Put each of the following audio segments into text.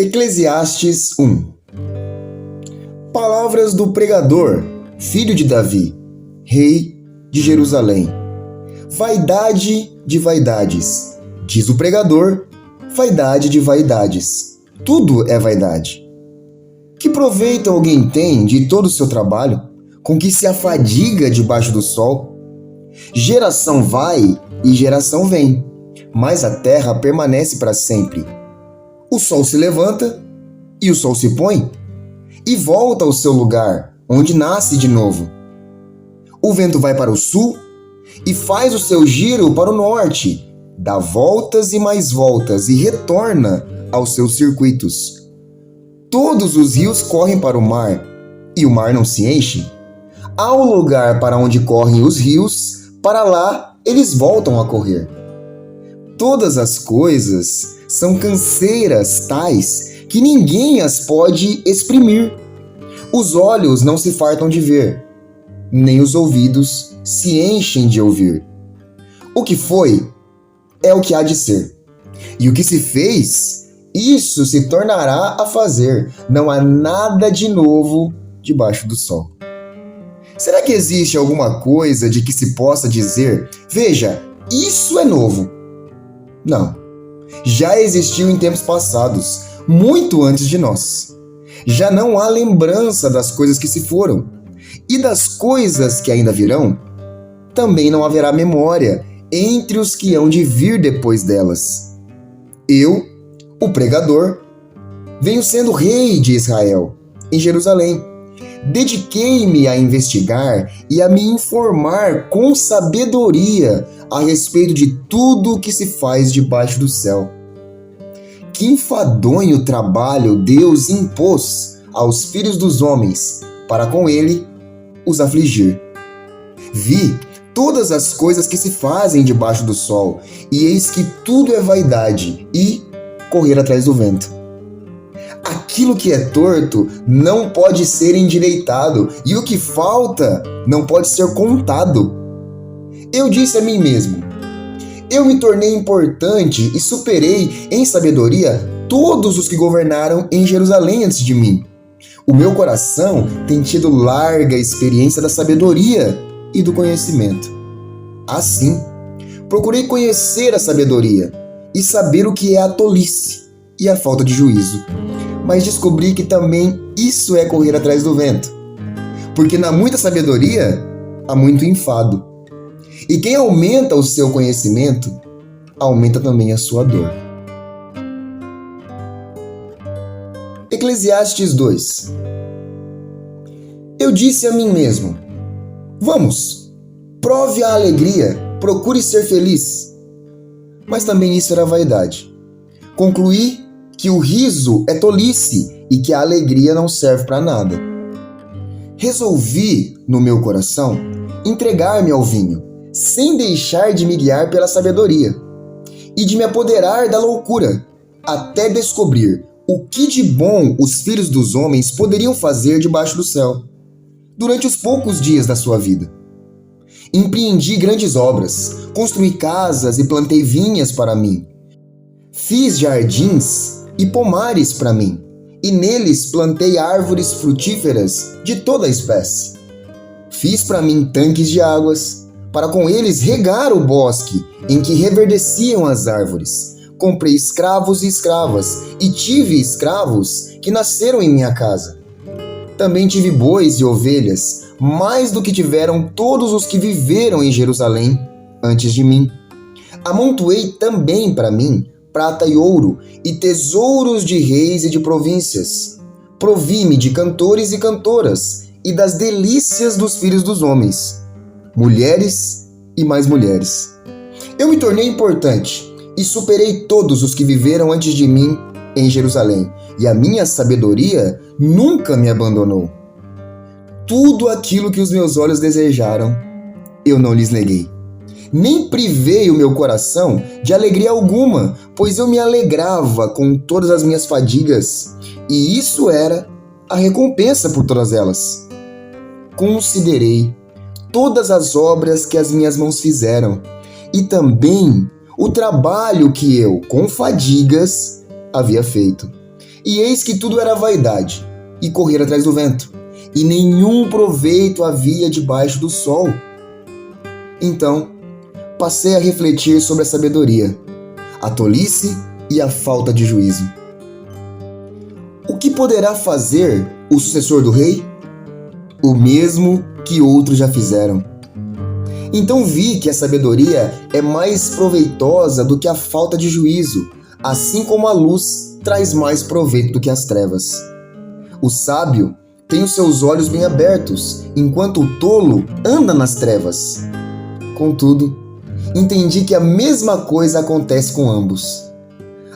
Eclesiastes 1. Palavras do pregador, filho de Davi, rei de Jerusalém. Vaidade de vaidades, diz o pregador, vaidade de vaidades. Tudo é vaidade. Que proveito alguém tem de todo o seu trabalho, com que se afadiga debaixo do sol? Geração vai e geração vem, mas a terra permanece para sempre. O sol se levanta e o sol se põe, e volta ao seu lugar, onde nasce de novo. O vento vai para o sul e faz o seu giro para o norte, dá voltas e mais voltas e retorna aos seus circuitos. Todos os rios correm para o mar, e o mar não se enche. Há um lugar para onde correm os rios, para lá eles voltam a correr. Todas as coisas são canseiras tais que ninguém as pode exprimir. Os olhos não se fartam de ver, nem os ouvidos se enchem de ouvir. O que foi, é o que há de ser. E o que se fez, isso se tornará a fazer. Não há nada de novo debaixo do sol. Será que existe alguma coisa de que se possa dizer, veja, isso é novo? Não. Já existiu em tempos passados, muito antes de nós. Já não há lembrança das coisas que se foram, e das coisas que ainda virão, também não haverá memória entre os que hão de vir depois delas. Eu, o pregador, venho sendo rei de Israel, em Jerusalém. Dediquei-me a investigar e a me informar com sabedoria a respeito de tudo o que se faz debaixo do céu. Que enfadonho trabalho Deus impôs aos filhos dos homens para com ele os afligir. Vi todas as coisas que se fazem debaixo do sol, e eis que tudo é vaidade e correr atrás do vento. Aquilo que é torto não pode ser endireitado, e o que falta não pode ser contado. Eu disse a mim mesmo: eu me tornei importante e superei em sabedoria todos os que governaram em Jerusalém antes de mim. O meu coração tem tido larga experiência da sabedoria e do conhecimento. Assim, procurei conhecer a sabedoria e saber o que é a tolice e a falta de juízo. Mas descobri que também isso é correr atrás do vento. Porque na muita sabedoria, há muito enfado. E quem aumenta o seu conhecimento, aumenta também a sua dor. Eclesiastes 2. Eu disse a mim mesmo: vamos, prove a alegria, procure ser feliz. Mas também isso era vaidade. Concluí que o riso é tolice e que a alegria não serve para nada. Resolvi, no meu coração, entregar-me ao vinho, sem deixar de me guiar pela sabedoria, e de me apoderar da loucura, até descobrir o que de bom os filhos dos homens poderiam fazer debaixo do céu, durante os poucos dias da sua vida. Empreendi grandes obras, construí casas e plantei vinhas para mim. Fiz jardins e pomares para mim, e neles plantei árvores frutíferas de toda a espécie. Fiz para mim tanques de águas, para com eles regar o bosque em que reverdeciam as árvores. Comprei escravos e escravas, e tive escravos que nasceram em minha casa. Também tive bois e ovelhas, mais do que tiveram todos os que viveram em Jerusalém antes de mim. Amontoei também para mim prata e ouro, e tesouros de reis e de províncias. Provi-me de cantores e cantoras, e das delícias dos filhos dos homens, mulheres e mais mulheres. Eu me tornei importante, e superei todos os que viveram antes de mim em Jerusalém, e a minha sabedoria nunca me abandonou. Tudo aquilo que os meus olhos desejaram, eu não lhes neguei. Nem privei o meu coração de alegria alguma, pois eu me alegrava com todas as minhas fadigas, e isso era a recompensa por todas elas. Considerei todas as obras que as minhas mãos fizeram, e também o trabalho que eu, com fadigas, havia feito. E eis que tudo era vaidade, e correr atrás do vento, e nenhum proveito havia debaixo do sol. Então, passei a refletir sobre a sabedoria, a tolice e a falta de juízo. O que poderá fazer o sucessor do rei? O mesmo que outros já fizeram. Então vi que a sabedoria é mais proveitosa do que a falta de juízo, assim como a luz traz mais proveito do que as trevas. O sábio tem os seus olhos bem abertos, enquanto o tolo anda nas trevas. Contudo, entendi que a mesma coisa acontece com ambos.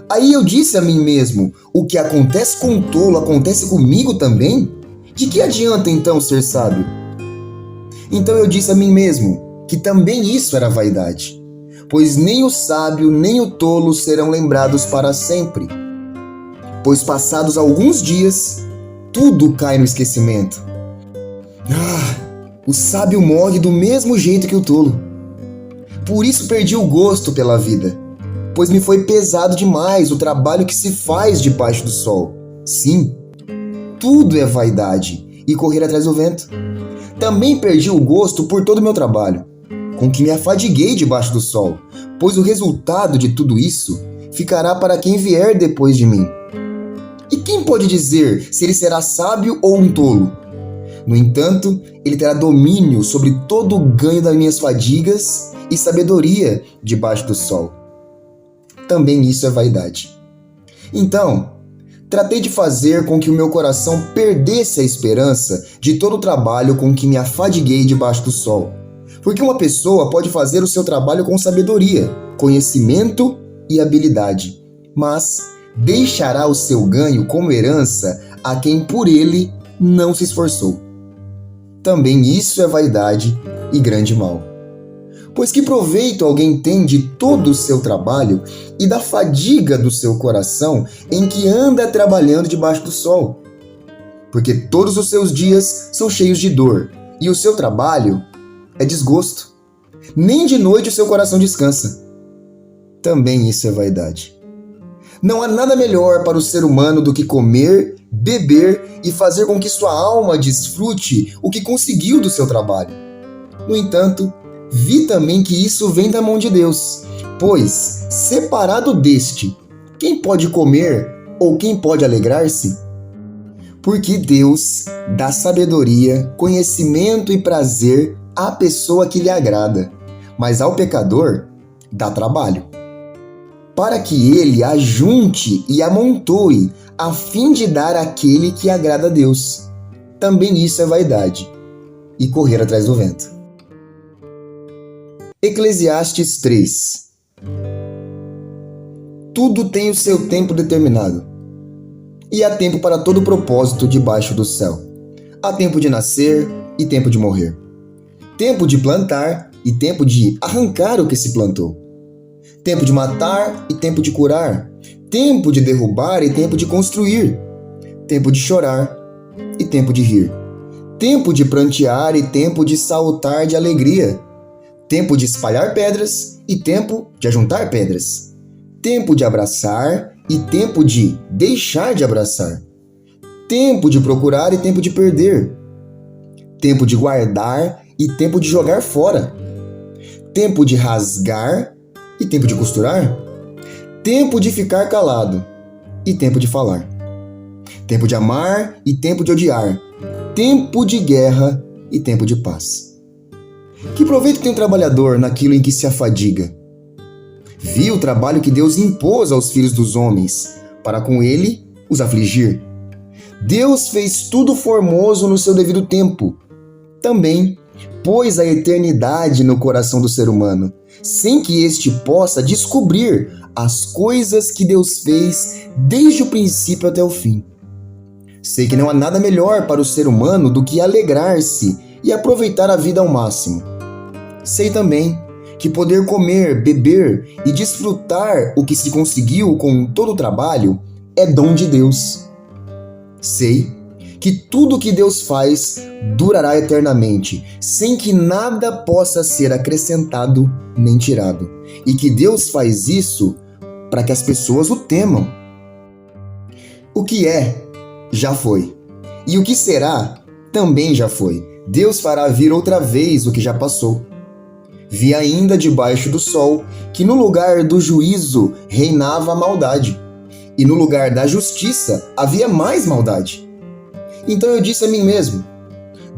Aí eu disse a mim mesmo, o que acontece com o tolo acontece comigo também? De que adianta então ser sábio? Então eu disse a mim mesmo que também isso era vaidade, pois nem o sábio nem o tolo serão lembrados para sempre. Pois passados alguns dias, tudo cai no esquecimento. O sábio morre do mesmo jeito que o tolo. Por isso perdi o gosto pela vida, pois me foi pesado demais o trabalho que se faz debaixo do sol. Sim, tudo é vaidade e correr atrás do vento. Também perdi o gosto por todo o meu trabalho, com que me afadiguei debaixo do sol, pois o resultado de tudo isso ficará para quem vier depois de mim. E quem pode dizer se ele será sábio ou um tolo? No entanto, ele terá domínio sobre todo o ganho das minhas fadigas e sabedoria debaixo do sol. Também isso é vaidade. Então, tratei de fazer com que o meu coração perdesse a esperança de todo o trabalho com que me afadiguei debaixo do sol. Porque uma pessoa pode fazer o seu trabalho com sabedoria, conhecimento e habilidade, mas deixará o seu ganho como herança a quem por ele não se esforçou. Também isso é vaidade e grande mal. Pois que proveito alguém tem de todo o seu trabalho e da fadiga do seu coração em que anda trabalhando debaixo do sol? Porque todos os seus dias são cheios de dor, e o seu trabalho é desgosto. Nem de noite o seu coração descansa. Também isso é vaidade. Não há nada melhor para o ser humano do que comer, beber e fazer com que sua alma desfrute o que conseguiu do seu trabalho. No entanto, vi também que isso vem da mão de Deus, pois, separado deste, quem pode comer ou quem pode alegrar-se? Porque Deus dá sabedoria, conhecimento e prazer à pessoa que lhe agrada, mas ao pecador dá trabalho, para que ele ajunte e amontoe, a fim de dar àquele que agrada a Deus. Também isso é vaidade e correr atrás do vento. Eclesiastes 3. Tudo tem o seu tempo determinado, e há tempo para todo propósito debaixo do céu. Há tempo de nascer e tempo de morrer, tempo de plantar e tempo de arrancar o que se plantou, tempo de matar e tempo de curar, tempo de derrubar e tempo de construir, tempo de chorar e tempo de rir, tempo de prantear e tempo de saltar de alegria, tempo de espalhar pedras e tempo de ajuntar pedras, tempo de abraçar e tempo de deixar de abraçar, tempo de procurar e tempo de perder, tempo de guardar e tempo de jogar fora, tempo de rasgar e tempo de costurar, tempo de ficar calado e tempo de falar, tempo de amar e tempo de odiar, tempo de guerra e tempo de paz. Que proveito tem o trabalhador naquilo em que se afadiga? Vi o trabalho que Deus impôs aos filhos dos homens, para com ele os afligir. Deus fez tudo formoso no seu devido tempo. Também pôs a eternidade no coração do ser humano, sem que este possa descobrir as coisas que Deus fez desde o princípio até o fim. Sei que não há nada melhor para o ser humano do que alegrar-se e aproveitar a vida ao máximo. Sei também que poder comer, beber e desfrutar o que se conseguiu com todo o trabalho é dom de Deus. Sei que tudo o que Deus faz durará eternamente, sem que nada possa ser acrescentado nem tirado, e que Deus faz isso para que as pessoas o temam. O que é, já foi. E o que será, também já foi. Deus fará vir outra vez o que já passou. Vi ainda debaixo do sol que no lugar do juízo reinava a maldade, e no lugar da justiça havia mais maldade. Então eu disse a mim mesmo: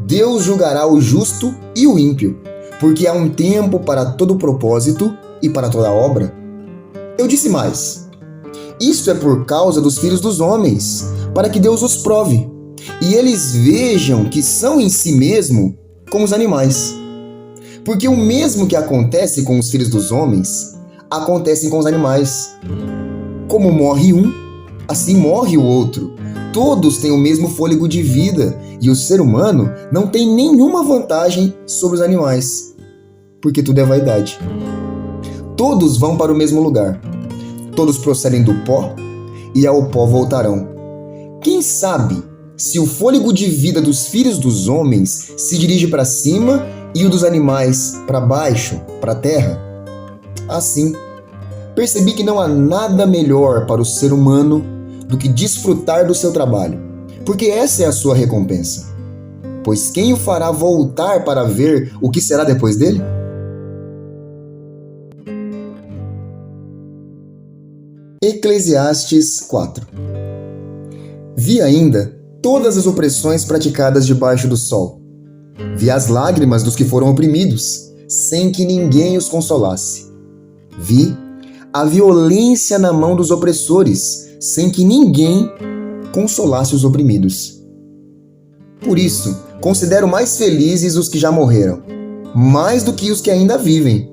Deus julgará o justo e o ímpio, porque há um tempo para todo propósito e para toda obra. Eu disse mais: isto é por causa dos filhos dos homens, para que Deus os prove, e eles vejam que são em si mesmo como os animais. Porque o mesmo que acontece com os filhos dos homens, acontece com os animais. Como morre um, assim morre o outro. Todos têm o mesmo fôlego de vida, e o ser humano não tem nenhuma vantagem sobre os animais, porque tudo é vaidade. Todos vão para o mesmo lugar. Todos procedem do pó, e ao pó voltarão. Quem sabe se o fôlego de vida dos filhos dos homens se dirige para cima e o dos animais para baixo, para a terra? Assim, percebi que não há nada melhor para o ser humano do que desfrutar do seu trabalho, porque essa é a sua recompensa. Pois quem o fará voltar para ver o que será depois dele? Eclesiastes 4. Vi ainda todas as opressões praticadas debaixo do sol. Vi as lágrimas dos que foram oprimidos, sem que ninguém os consolasse. Vi a violência na mão dos opressores, sem que ninguém consolasse os oprimidos. Por isso, considero mais felizes os que já morreram, mais do que os que ainda vivem.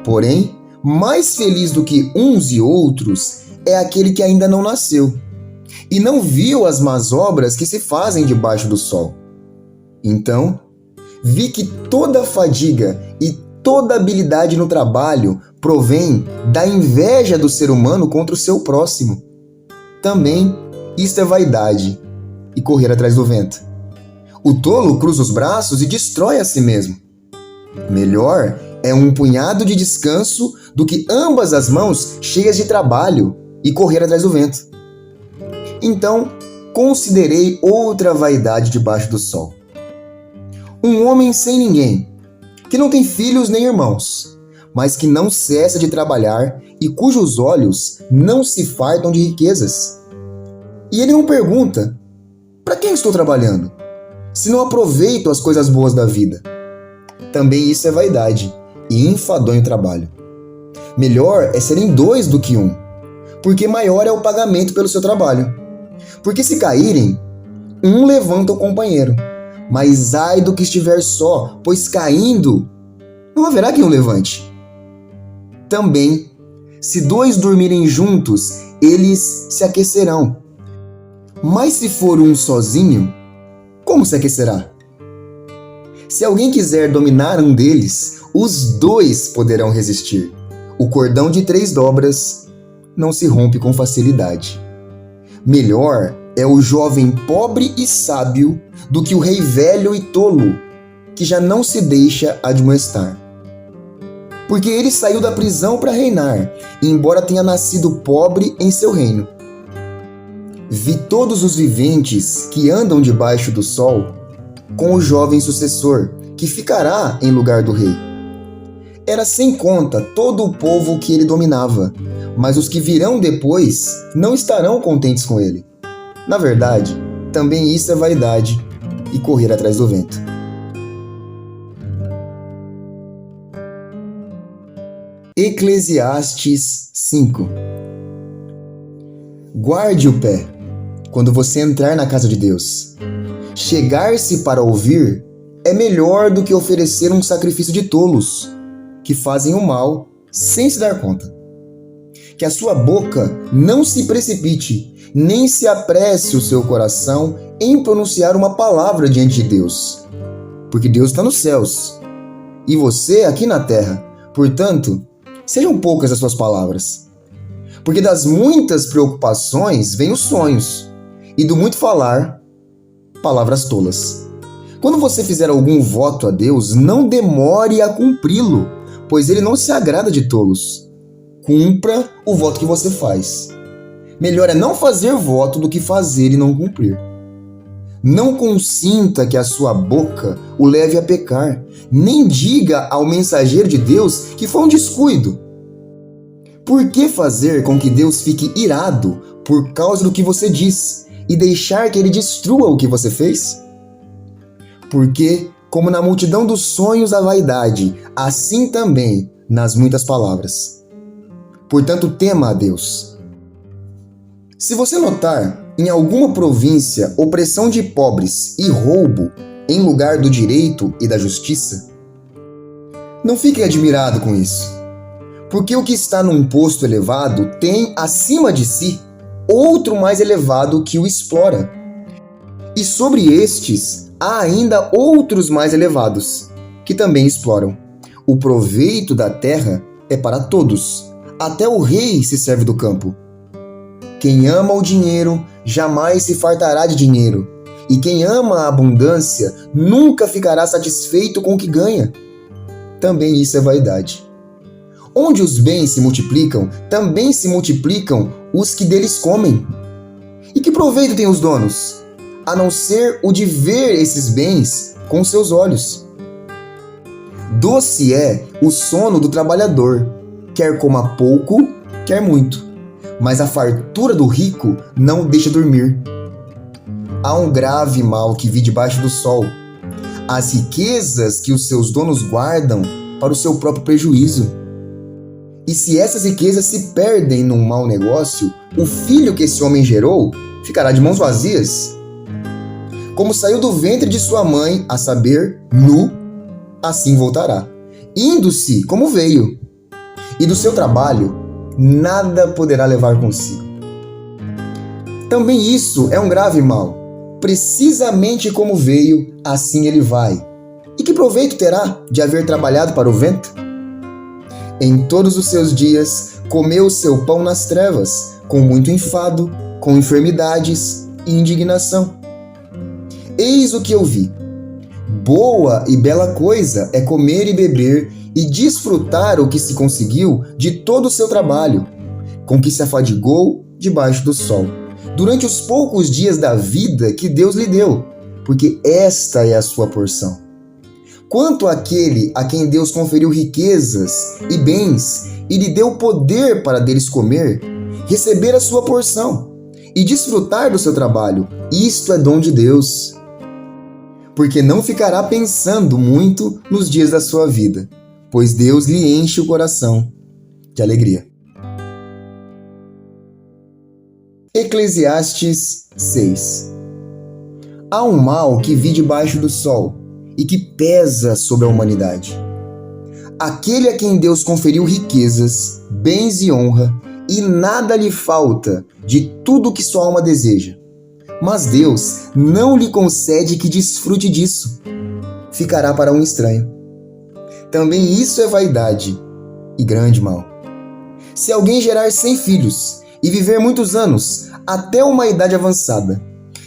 Porém, mais feliz do que uns e outros é aquele que ainda não nasceu e não viu as más obras que se fazem debaixo do sol. Então, vi que toda fadiga e toda habilidade no trabalho provém da inveja do ser humano contra o seu próximo. Também isto é vaidade e correr atrás do vento. O tolo cruza os braços e destrói a si mesmo. Melhor é um punhado de descanso do que ambas as mãos cheias de trabalho e correr atrás do vento. Então, considerei outra vaidade debaixo do sol. Um homem sem ninguém, que não tem filhos nem irmãos, mas que não cessa de trabalhar e cujos olhos não se fartam de riquezas. E ele não pergunta: para quem estou trabalhando, se não aproveito as coisas boas da vida? Também isso é vaidade e enfadonho trabalho. Melhor é serem dois do que um, porque maior é o pagamento pelo seu trabalho. Porque se caírem, um levanta o companheiro, mas ai do que estiver só, pois caindo, não haverá quem o levante. Também, se dois dormirem juntos, eles se aquecerão. Mas se for um sozinho, como se aquecerá? Se alguém quiser dominar um deles, os dois poderão resistir. O cordão de 3 dobras não se rompe com facilidade. Melhor é o jovem pobre e sábio do que o rei velho e tolo, que já não se deixa admoestar. Porque ele saiu da prisão para reinar, embora tenha nascido pobre em seu reino. Vi todos os viventes que andam debaixo do sol com o jovem sucessor, que ficará em lugar do rei. Era sem conta todo o povo que ele dominava, mas os que virão depois não estarão contentes com ele. Na verdade, também isso é vaidade e correr atrás do vento. Eclesiastes 5. Guarde o pé quando você entrar na casa de Deus. Chegar-se para ouvir é melhor do que oferecer um sacrifício de tolos, que fazem o mal sem se dar conta. Que a sua boca não se precipite, nem se apresse o seu coração em pronunciar uma palavra diante de Deus. Porque Deus está nos céus, e você aqui na terra. Portanto, sejam poucas as suas palavras. Porque das muitas preocupações vêm os sonhos, e do muito falar, palavras tolas. Quando você fizer algum voto a Deus, não demore a cumpri-lo, pois ele não se agrada de tolos. Cumpra o voto que você faz. Melhor é não fazer voto do que fazer e não cumprir. Não consinta que a sua boca o leve a pecar, nem diga ao mensageiro de Deus que foi um descuido. Por que fazer com que Deus fique irado por causa do que você diz e deixar que ele destrua o que você fez? Porque, como na multidão dos sonhos a vaidade, assim também nas muitas palavras. Portanto, tema a Deus. Se você notar em alguma província opressão de pobres e roubo em lugar do direito e da justiça, não fique admirado com isso, porque o que está num posto elevado tem acima de si outro mais elevado que o explora. E sobre estes há ainda outros mais elevados, que também exploram. O proveito da terra é para todos, até o rei se serve do campo. Quem ama o dinheiro jamais se fartará de dinheiro, e quem ama a abundância nunca ficará satisfeito com o que ganha. Também isso é vaidade. Onde os bens se multiplicam, também se multiplicam os que deles comem. E que proveito têm os donos, a não ser o de ver esses bens com seus olhos? Doce é o sono do trabalhador, quer coma pouco, quer muito, mas a fartura do rico não o deixa dormir. Há um grave mal que vi debaixo do sol: as riquezas que os seus donos guardam para o seu próprio prejuízo. E se essas riquezas se perdem num mau negócio, o filho que esse homem gerou ficará de mãos vazias. Como saiu do ventre de sua mãe, a saber, nu, assim voltará, indo-se como veio, e do seu trabalho nada poderá levar consigo. Também isso é um grave mal. Precisamente como veio, assim ele vai. E que proveito terá de haver trabalhado para o vento? Em todos os seus dias comeu o seu pão nas trevas, com muito enfado, com enfermidades e indignação. Eis o que eu vi: boa e bela coisa é comer e beber e desfrutar o que se conseguiu de todo o seu trabalho, com que se afadigou debaixo do sol, durante os poucos dias da vida que Deus lhe deu, porque esta é a sua porção. Quanto àquele a quem Deus conferiu riquezas e bens e lhe deu poder para deles comer, receber a sua porção e desfrutar do seu trabalho, isto é dom de Deus. Porque não ficará pensando muito nos dias da sua vida, pois Deus lhe enche o coração de alegria. Eclesiastes 6. Há um mal que vi debaixo do sol e que pesa sobre a humanidade. Aquele a quem Deus conferiu riquezas, bens e honra, e nada lhe falta de tudo que sua alma deseja. Mas Deus não lhe concede que desfrute disso. Ficará para um estranho. Também isso é vaidade e grande mal. Se alguém gerar 100 filhos e viver muitos anos, até uma idade avançada,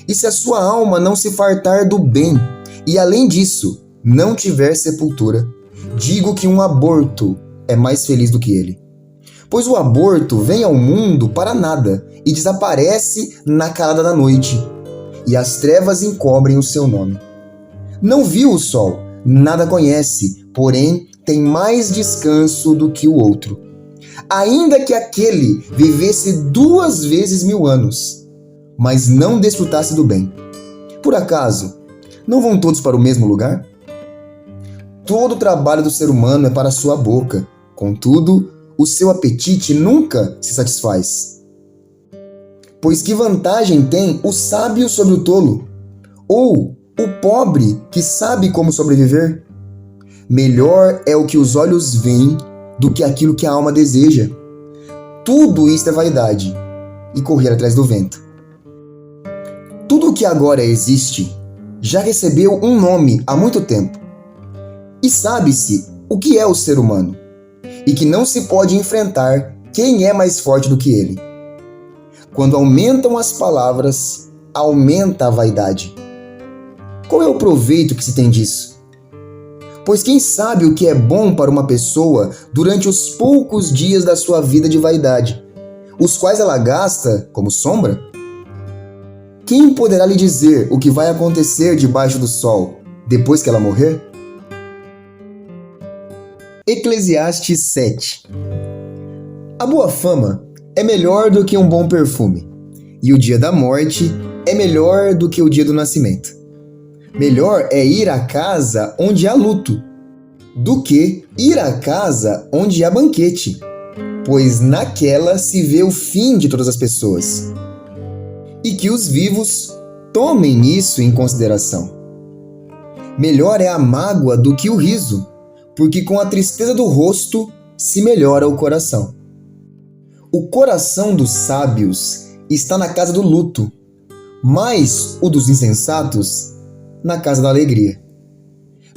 e se a sua alma não se fartar do bem, e além disso, não tiver sepultura, digo que um aborto é mais feliz do que ele. Pois o aborto vem ao mundo para nada e desaparece na calada da noite, e as trevas encobrem o seu nome. Não viu o sol, nada conhece, porém tem mais descanso do que o outro. Ainda que aquele vivesse 2 vezes 1000 anos, mas não desfrutasse do bem. Por acaso, não vão todos para o mesmo lugar? Todo o trabalho do ser humano é para a sua boca, contudo, o seu apetite nunca se satisfaz. Pois que vantagem tem o sábio sobre o tolo? Ou o pobre que sabe como sobreviver? Melhor é o que os olhos veem do que aquilo que a alma deseja. Tudo isto é vaidade e correr atrás do vento. Tudo o que agora existe já recebeu um nome há muito tempo. E sabe-se o que é o ser humano, e que não se pode enfrentar quem é mais forte do que ele. Quando aumentam as palavras, aumenta a vaidade. Qual é o proveito que se tem disso? Pois quem sabe o que é bom para uma pessoa durante os poucos dias da sua vida de vaidade? os quais ela gasta como sombra? Quem poderá lhe dizer o que vai acontecer debaixo do sol depois que ela morrer? Eclesiastes 7. A boa fama é melhor do que um bom perfume, e o dia da morte é melhor do que o dia do nascimento. Melhor é ir à casa onde há luto, do que ir à casa onde há banquete, pois naquela se vê o fim de todas as pessoas. E que os vivos tomem isso em consideração. Melhor é a mágoa do que o riso, porque com a tristeza do rosto se melhora o coração. O coração dos sábios está na casa do luto, mas o dos insensatos na casa da alegria.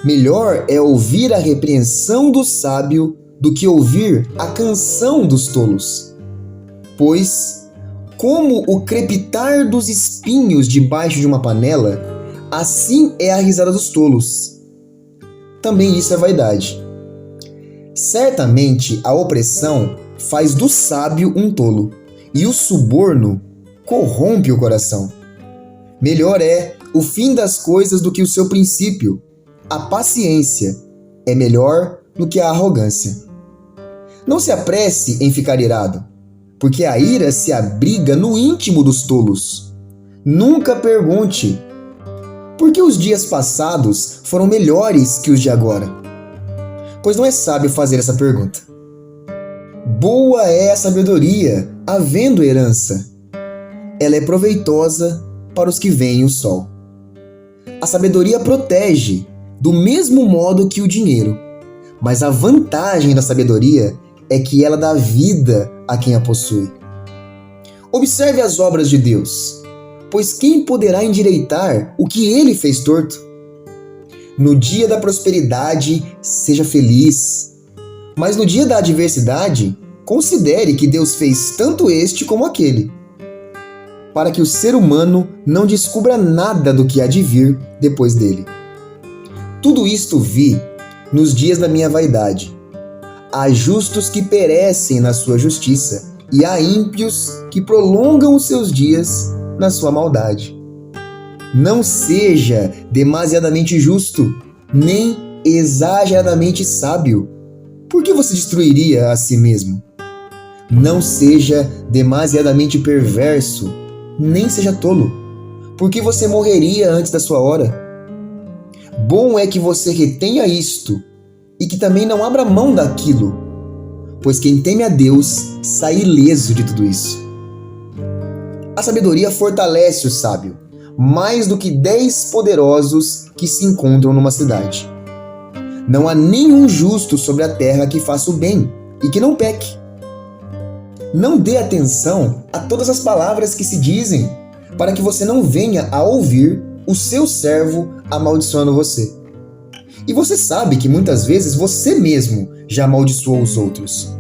Melhor é ouvir a repreensão do sábio do que ouvir a canção dos tolos. Pois, como o crepitar dos espinhos debaixo de uma panela, assim é a risada dos tolos. Também isso é vaidade. Certamente a opressão faz do sábio um tolo, e o suborno corrompe o coração. Melhor é o fim das coisas do que o seu princípio. A paciência é melhor do que a arrogância. Não se apresse em ficar irado, porque a ira se abriga no íntimo dos tolos. Nunca pergunte: por que os dias passados foram melhores que os de agora? Pois não é sábio fazer essa pergunta. Boa é a sabedoria, havendo herança. Ela é proveitosa para os que veem o sol. A sabedoria protege, do mesmo modo que o dinheiro, mas a vantagem da sabedoria é que ela dá vida a quem a possui. Observe as obras de Deus, pois quem poderá endireitar o que ele fez torto? No dia da prosperidade, seja feliz, mas no dia da adversidade, considere que Deus fez tanto este como aquele, para que o ser humano não descubra nada do que há de vir depois dele. Tudo isto vi nos dias da minha vaidade. Há justos que perecem na sua justiça, e há ímpios que prolongam os seus dias na sua maldade. Não seja demasiadamente justo, nem exageradamente sábio. Por que você destruiria a si mesmo? Não seja demasiadamente perverso, nem seja tolo, porque você morreria antes da sua hora. Bom é que você retenha isto, e que também não abra mão daquilo, pois quem teme a Deus sai ileso de tudo isso. A sabedoria fortalece o sábio, mais do que 10 poderosos que se encontram numa cidade. Não há nenhum justo sobre a terra que faça o bem e que não peque. Não dê atenção a todas as palavras que se dizem, para que você não venha a ouvir o seu servo amaldiçoando você. E você sabe que muitas vezes você mesmo já amaldiçoou os outros.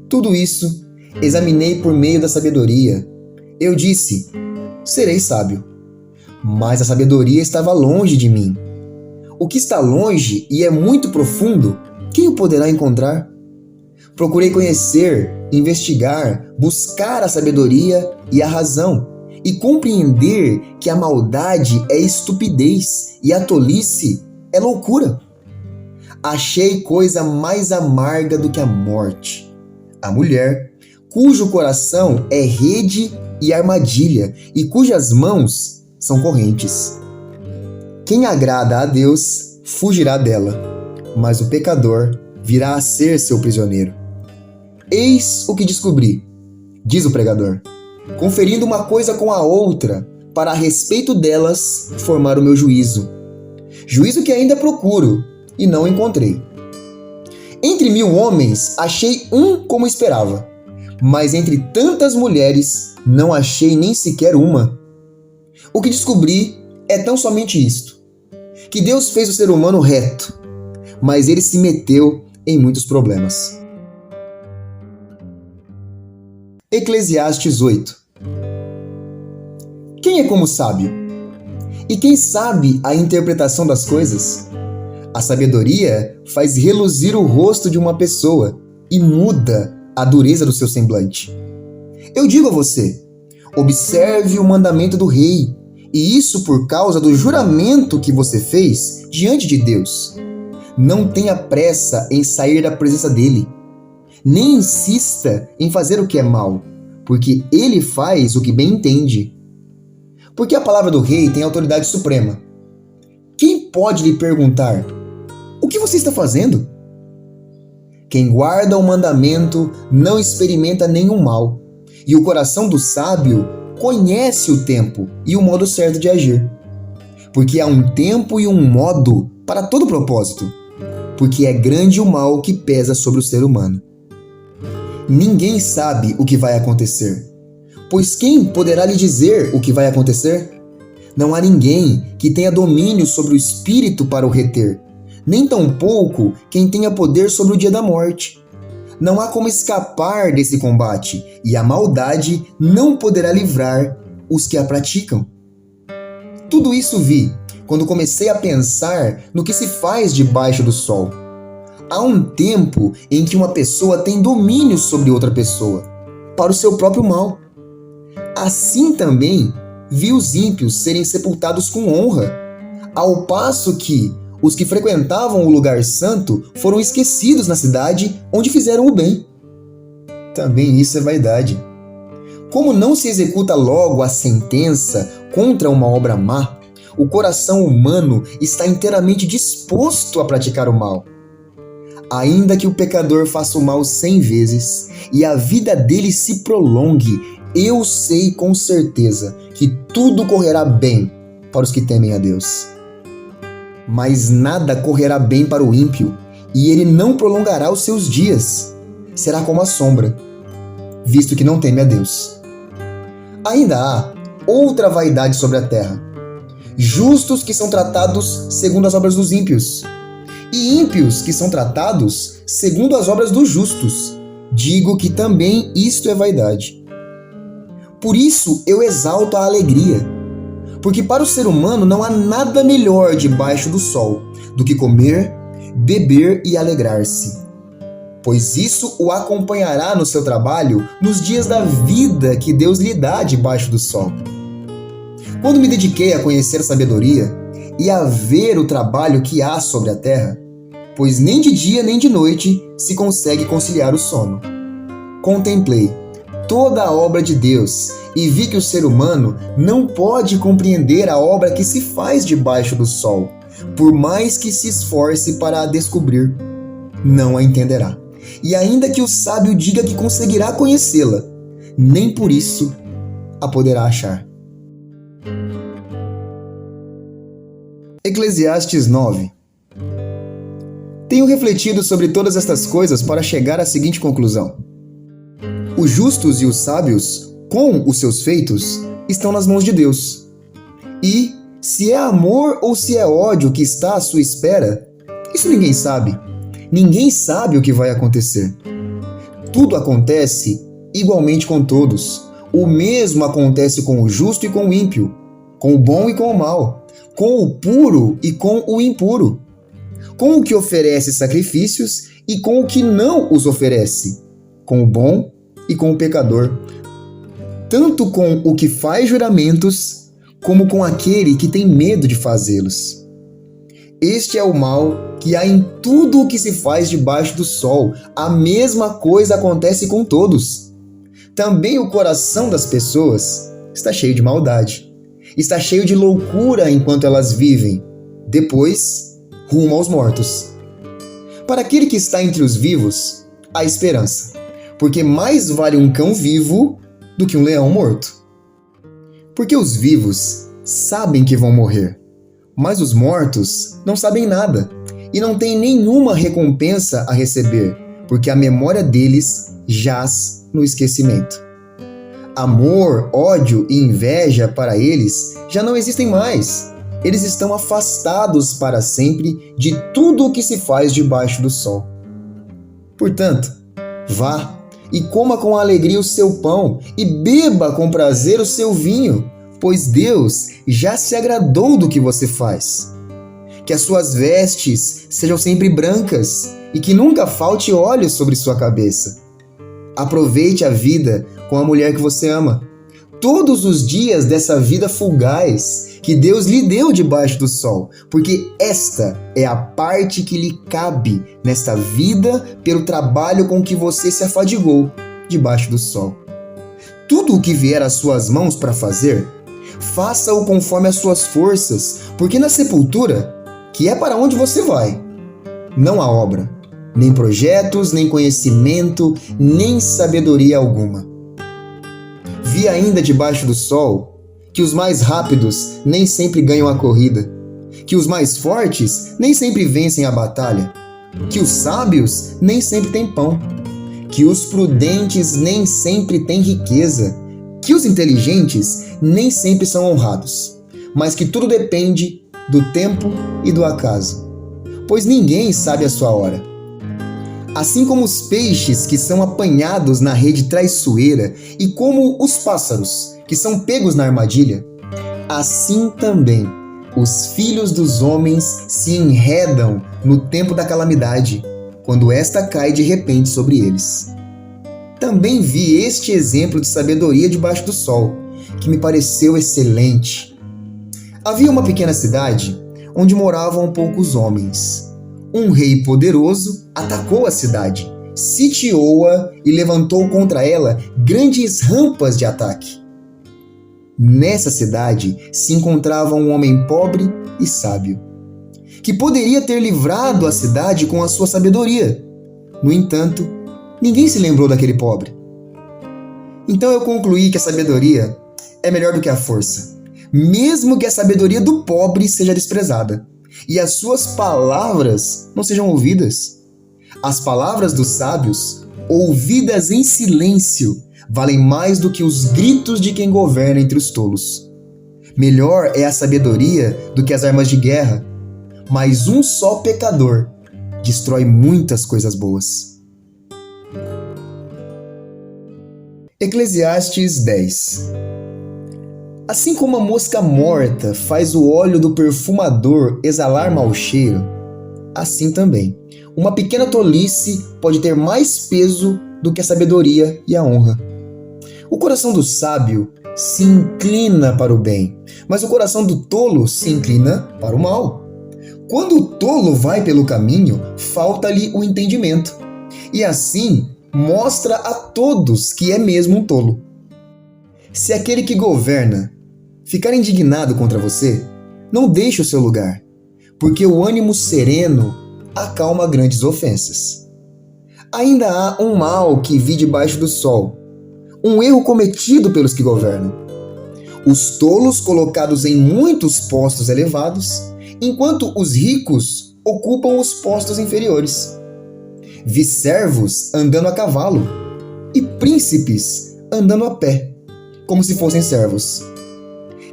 Tudo isso examinei por meio da sabedoria. Eu disse: serei sábio. Mas a sabedoria estava longe de mim. O que está longe e é muito profundo, quem o poderá encontrar? Procurei conhecer, investigar, buscar a sabedoria e a razão, e compreender que a maldade é estupidez e a tolice é loucura. Achei coisa mais amarga do que a morte: a mulher, cujo coração é rede e armadilha, e cujas mãos são correntes. Quem agrada a Deus fugirá dela, mas o pecador virá a ser seu prisioneiro. Eis o que descobri, diz o pregador, conferindo uma coisa com a outra, para a respeito delas formar o meu juízo. Juízo que ainda procuro e não encontrei. Entre 1000 homens achei um como esperava, mas entre tantas mulheres não achei nem sequer uma. O que descobri é tão somente isto: que Deus fez o ser humano reto, mas ele se meteu em muitos problemas. Eclesiastes 8. Quem é como sábio? E quem sabe a interpretação das coisas? A sabedoria faz reluzir o rosto de uma pessoa e muda a dureza do seu semblante. Eu digo a você, observe o mandamento do rei, e isso por causa do juramento que você fez diante de Deus. Não tenha pressa em sair da presença dele, nem insista em fazer o que é mal, porque ele faz o que bem entende. Porque a palavra do rei tem autoridade suprema. Quem pode lhe perguntar: o que você está fazendo? Quem guarda o mandamento não experimenta nenhum mal, e o coração do sábio conhece o tempo e o modo certo de agir. Porque há um tempo e um modo para todo propósito, porque é grande o mal que pesa sobre o ser humano. Ninguém sabe o que vai acontecer, pois quem poderá lhe dizer o que vai acontecer? Não há ninguém que tenha domínio sobre o espírito para o reter, nem tampouco quem tenha poder sobre o dia da morte. Não há como escapar desse combate, e a maldade não poderá livrar os que a praticam. Tudo isso vi quando comecei a pensar no que se faz debaixo do sol. Há um tempo em que uma pessoa tem domínio sobre outra pessoa, para o seu próprio mal. Assim também vi os ímpios serem sepultados com honra, ao passo que os que frequentavam o lugar santo foram esquecidos na cidade onde fizeram o bem. Também isso é vaidade. Como não se executa logo a sentença contra uma obra má, o coração humano está inteiramente disposto a praticar o mal. Ainda que o pecador faça o mal 100 vezes e a vida dele se prolongue, eu sei com certeza que tudo correrá bem para os que temem a Deus. Mas nada correrá bem para o ímpio, e ele não prolongará os seus dias. Será como a sombra, visto que não teme a Deus. Ainda há outra vaidade sobre a terra: justos que são tratados segundo as obras dos ímpios, e ímpios que são tratados segundo as obras dos justos. Digo que também isto é vaidade. Por isso eu exalto a alegria, porque para o ser humano não há nada melhor debaixo do sol do que comer, beber e alegrar-se, pois isso o acompanhará no seu trabalho nos dias da vida que Deus lhe dá debaixo do sol. Quando me dediquei a conhecer a sabedoria e a ver o trabalho que há sobre a terra, pois nem de dia nem de noite se consegue conciliar o sono, contemplei toda a obra de Deus e vi que o ser humano não pode compreender a obra que se faz debaixo do sol, por mais que se esforce para a descobrir. Não a entenderá. E ainda que o sábio diga que conseguirá conhecê-la, nem por isso a poderá achar. Eclesiastes 9. Tenho refletido sobre todas estas coisas para chegar à seguinte conclusão: os justos e os sábios, com os seus feitos, estão nas mãos de Deus. E, se é amor ou se é ódio que está à sua espera, isso ninguém sabe. Ninguém sabe o que vai acontecer. Tudo acontece igualmente com todos. O mesmo acontece com o justo e com o ímpio, com o bom e com o mal, com o puro e com o impuro, com o que oferece sacrifícios e com o que não os oferece, com o bom e com o pecador, tanto com o que faz juramentos, como com aquele que tem medo de fazê-los. Este é o mal que há em tudo o que se faz debaixo do sol. A mesma coisa acontece com todos. Também o coração das pessoas está cheio de maldade, está cheio de loucura enquanto elas vivem, depois rumo aos mortos. Para aquele que está entre os vivos, há esperança, porque mais vale um cão vivo do que um leão morto. Porque os vivos sabem que vão morrer, mas os mortos não sabem nada e não têm nenhuma recompensa a receber, porque a memória deles jaz no esquecimento. Amor, ódio e inveja para eles já não existem mais. Eles estão afastados para sempre de tudo o que se faz debaixo do sol. Portanto, vá e coma com alegria o seu pão e beba com prazer o seu vinho, pois Deus já se agradou do que você faz. Que as suas vestes sejam sempre brancas e que nunca falte óleo sobre sua cabeça. Aproveite a vida com a mulher que você ama. Todos os dias dessa vida fugaz que Deus lhe deu debaixo do sol, porque esta é a parte que lhe cabe nesta vida pelo trabalho com que você se afadigou debaixo do sol. Tudo o que vier às suas mãos para fazer, faça-o conforme as suas forças, porque na sepultura, que é para onde você vai, não há obra, nem projetos, nem conhecimento, nem sabedoria alguma. Vi ainda debaixo do sol que os mais rápidos nem sempre ganham a corrida, que os mais fortes nem sempre vencem a batalha, que os sábios nem sempre têm pão, que os prudentes nem sempre têm riqueza, que os inteligentes nem sempre são honrados, mas que tudo depende do tempo e do acaso, pois ninguém sabe a sua hora. Assim como os peixes que são apanhados na rede traiçoeira e como os pássaros que são pegos na armadilha, assim também os filhos dos homens se enredam no tempo da calamidade, quando esta cai de repente sobre eles. Também vi este exemplo de sabedoria debaixo do sol, que me pareceu excelente. Havia uma pequena cidade onde moravam poucos homens. Um rei poderoso atacou a cidade, sitiou-a e levantou contra ela grandes rampas de ataque. Nessa cidade se encontrava um homem pobre e sábio, que poderia ter livrado a cidade com a sua sabedoria. No entanto, ninguém se lembrou daquele pobre. Então eu concluí que a sabedoria é melhor do que a força, mesmo que a sabedoria do pobre seja desprezada e as suas palavras não sejam ouvidas. As palavras dos sábios, ouvidas em silêncio, valem mais do que os gritos de quem governa entre os tolos. Melhor é a sabedoria do que as armas de guerra, mas um só pecador destrói muitas coisas boas. Eclesiastes 10. Assim como a mosca morta faz o óleo do perfumador exalar mau cheiro, assim também, uma pequena tolice pode ter mais peso do que a sabedoria e a honra. O coração do sábio se inclina para o bem, mas o coração do tolo se inclina para o mal. Quando o tolo vai pelo caminho, falta-lhe o entendimento, e assim mostra a todos que é mesmo um tolo. Se aquele que governa ficar indignado contra você, não deixe o seu lugar, porque o ânimo sereno acalma grandes ofensas. Ainda há um mal que vi debaixo do sol, um erro cometido pelos que governam. Os tolos colocados em muitos postos elevados, enquanto os ricos ocupam os postos inferiores. Vi servos andando a cavalo e príncipes andando a pé, como se fossem servos.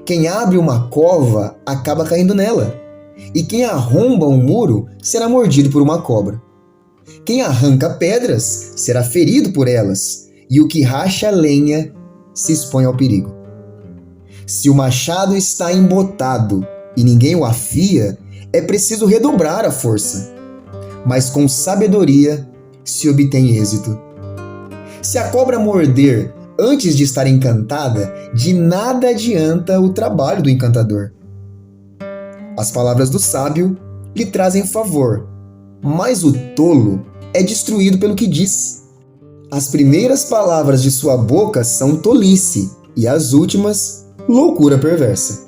Quem abre uma cova acaba caindo nela, e quem arromba um muro será mordido por uma cobra. Quem arranca pedras será ferido por elas, e o que racha lenha se expõe ao perigo. Se o machado está embotado e ninguém o afia, é preciso redobrar a força, mas com sabedoria se obtém êxito. Se a cobra morder antes de estar encantada, de nada adianta o trabalho do encantador. As palavras do sábio lhe trazem favor, mas o tolo é destruído pelo que diz. As primeiras palavras de sua boca são tolice, e as últimas, loucura perversa.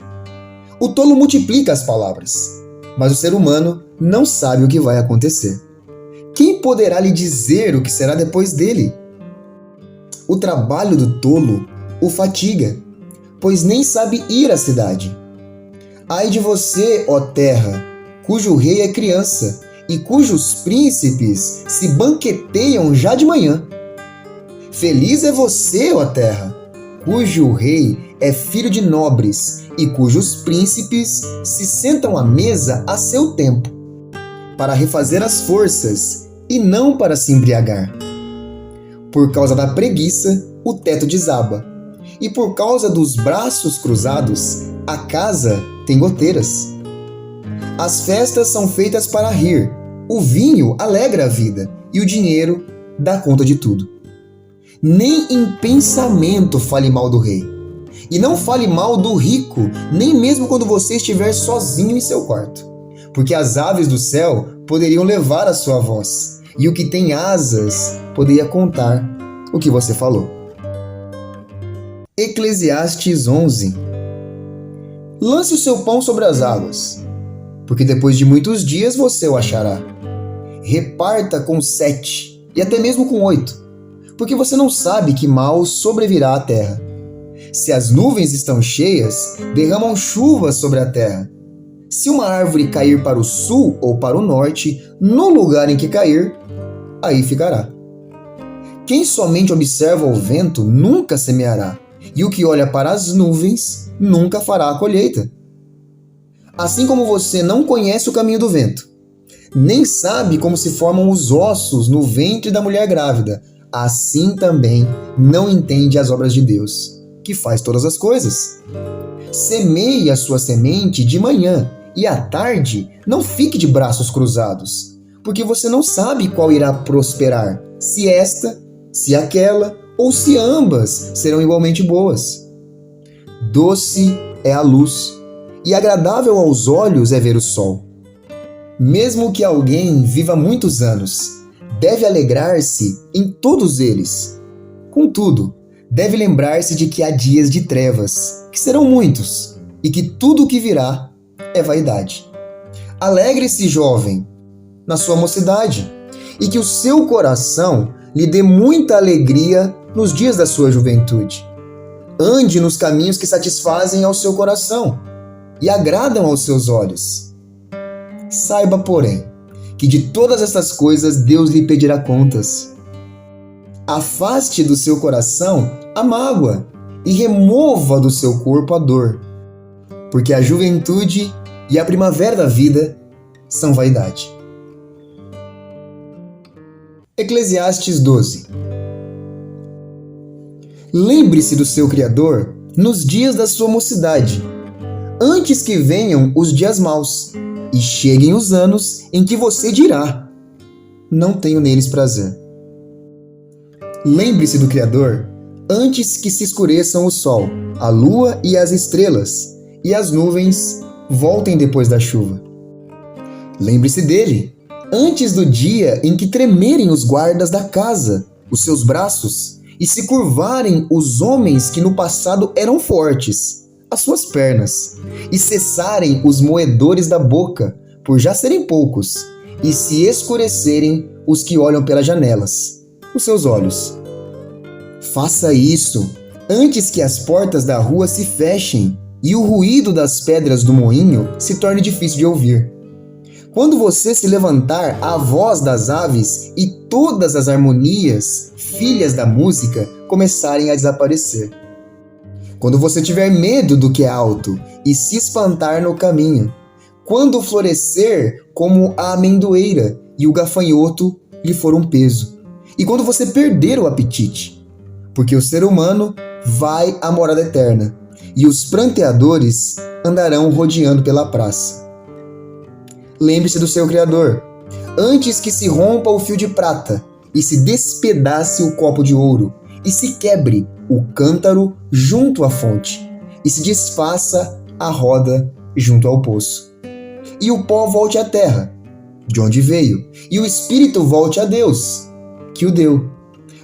O tolo multiplica as palavras, mas o ser humano não sabe o que vai acontecer. Quem poderá lhe dizer o que será depois dele? O trabalho do tolo o fatiga, pois nem sabe ir à cidade. Ai de você, ó terra, cujo rei é criança e cujos príncipes se banqueteiam já de manhã. Feliz é você, ó terra, cujo rei é filho de nobres e cujos príncipes se sentam à mesa a seu tempo, para refazer as forças e não para se embriagar. Por causa da preguiça, o teto desaba, e por causa dos braços cruzados, a casa tem goteiras. As festas são feitas para rir, o vinho alegra a vida, e o dinheiro dá conta de tudo. nem em pensamento fale mal do rei. E não fale mal do rico, nem mesmo quando você estiver sozinho em seu quarto. Porque as aves do céu poderiam levar a sua voz, e o que tem asas poderia contar o que você falou. Eclesiastes 11. Lance o seu pão sobre as águas, porque depois de muitos dias você o achará. Reparta com 7, e até mesmo com 8, porque você não sabe que mal sobrevirá à terra. Se as nuvens estão cheias, derramam chuva sobre a terra. Se uma árvore cair para o sul ou para o norte, no lugar em que cair, aí ficará. Quem somente observa o vento nunca semeará, e o que olha para as nuvens nunca fará a colheita. Assim como você não conhece o caminho do vento, nem sabe como se formam os ossos no ventre da mulher grávida, assim também não entende as obras de Deus, que faz todas as coisas. Semeie a sua semente de manhã, e à tarde não fique de braços cruzados, porque você não sabe qual irá prosperar, se esta, se aquela, ou se ambas serão igualmente boas. Doce é a luz, e agradável aos olhos é ver o sol. Mesmo que alguém viva muitos anos, deve alegrar-se em todos eles. Contudo, deve lembrar-se de que há dias de trevas, que serão muitos, e que tudo o que virá é vaidade. Alegre-se, jovem, na sua mocidade, e que o seu coração lhe dê muita alegria nos dias da sua juventude. Ande nos caminhos que satisfazem ao seu coração e agradam aos seus olhos. Saiba, porém, que de todas estas coisas Deus lhe pedirá contas. Afaste do seu coração a mágoa e remova do seu corpo a dor, porque a juventude e a primavera da vida são vaidade. Eclesiastes 12. Lembre-se do seu Criador nos dias da sua mocidade, antes que venham os dias maus e cheguem os anos em que você dirá: não tenho neles prazer. Lembre-se do Criador antes que se escureçam o sol, a lua e as estrelas, e as nuvens voltem depois da chuva. Lembre-se dele antes do dia em que tremerem os guardas da casa, os seus braços, e se curvarem os homens que no passado eram fortes, as suas pernas, e cessarem os moedores da boca, por já serem poucos, e se escurecerem os que olham pelas janelas, os seus olhos. Faça isso antes que as portas da rua se fechem e o ruído das pedras do moinho se torne difícil de ouvir. Quando você se levantar a voz das aves e todas as harmonias, filhas da música, começarem a desaparecer. Quando você tiver medo do que é alto e se espantar no caminho. Quando florescer como a amendoeira e o gafanhoto lhe for um peso. E quando você perder o apetite. Porque o ser humano vai à morada eterna e os pranteadores andarão rodeando pela praça. Lembre-se do seu Criador, antes que se rompa o fio de prata, e se despedace o copo de ouro, e se quebre o cântaro junto à fonte, e se desfaça a roda junto ao poço. E o pó volte à terra, de onde veio, e o espírito volte a Deus, que o deu.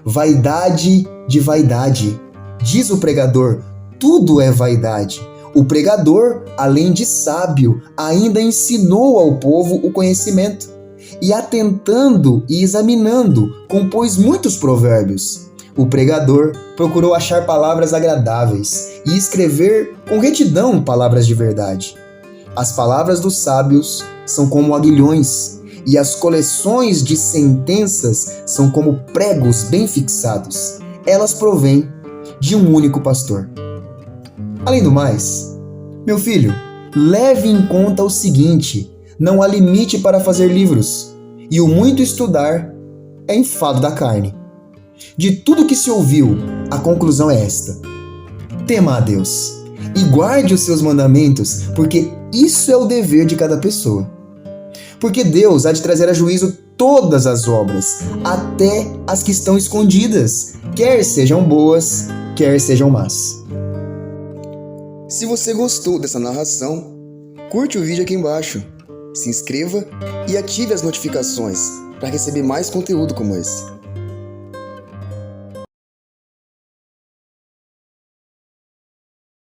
Vaidade de vaidade, diz o pregador, tudo é vaidade. O pregador, além de sábio, ainda ensinou ao povo o conhecimento. E atentando e examinando, compôs muitos provérbios. O pregador procurou achar palavras agradáveis e escrever com retidão palavras de verdade. As palavras dos sábios são como aguilhões, e as coleções de sentenças são como pregos bem fixados. Elas provêm de um único pastor. Além do mais, meu filho, leve em conta o seguinte: não há limite para fazer livros, e o muito estudar é enfado da carne. De tudo que se ouviu, a conclusão é esta: tema a Deus e guarde os seus mandamentos, porque isso é o dever de cada pessoa. porque Deus há de trazer a juízo todas as obras, até as que estão escondidas, quer sejam boas, quer sejam más. Se você gostou dessa narração, curte o vídeo aqui embaixo, se inscreva e ative as notificações para receber mais conteúdo como esse.